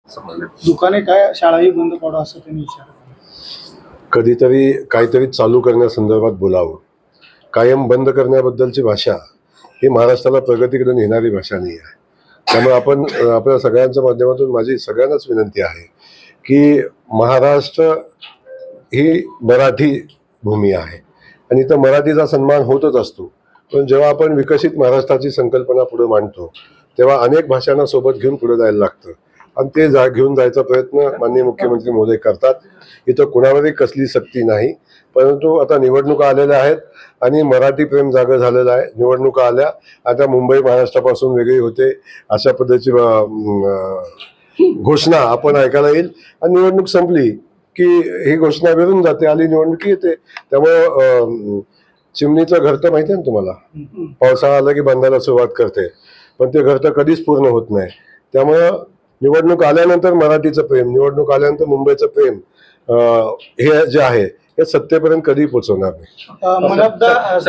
समजले. दुकाने काय शाळाही बंद पडा असं त्यांनी इशारा दिला. कधीतरी काहीतरी चालू करण्यासंदर्भात बोलावं. कायम बंद करण्याबद्दलची भाषा ही महाराष्ट्राला प्रगतीकडे नेणारी भाषा नाही आहे. त्यामुळे आपण आपल्या सगळ्यांच्या माध्यमातून माझी सगळ्यांनाच विनंती आहे की महाराष्ट्र ही मराठी भूमी आहे आणि इथं मराठीचा सन्मान होतच असतो. पण जेव्हा आपण विकसित महाराष्ट्राची संकल्पना पुढे मांडतो तेव्हा अनेक भाषांना सोबत घेऊन पुढे जायला लागतं आणि ते घेऊन जायचा प्रयत्न माननीय मुख्यमंत्री महोदय करतात. इथं कुणावरही कसली सक्ती नाही. परंतु आता निवडणुका आलेल्या आहेत आणि मराठी प्रेम जागं झालेलं आहे. निवडणुका आल्या, आता मुंबई महाराष्ट्रापासून वेगळी होते अशा पद्धतीची घोषणा आपण ऐकायला येईल आणि निवडणूक संपली की ही घोषणा विरून जाते, आली निवडणूक येते. त्यामुळं चिमणीचं घर तर माहिती आहे ना तुम्हाला, पावसाळा आला की बांधायला सुरुवात करते पण ते घर तर कधीच पूर्ण होत नाही. त्यामुळं निवडणूक आल्यानंतर मराठीचं प्रेम, निवडणूक आल्यानंतर मुंबईचं प्रेम हे जे आहे हे सत्तेपर्यंत कधी पोहोचवणार नाही. मनपदा